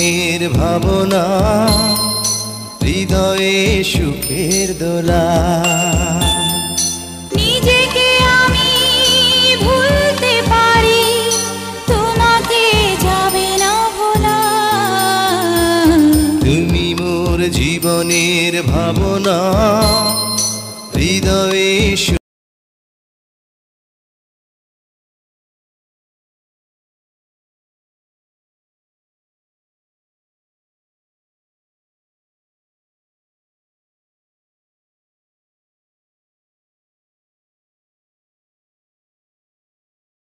জীবনের ভাবনা, হৃদয়ে সুখের দোলা। নিজেকে আমি ভুলতে পারি, তোমাকে যাবে না ভোলা। তুমি মোর জীবনের ভাবনা, হৃদয়ে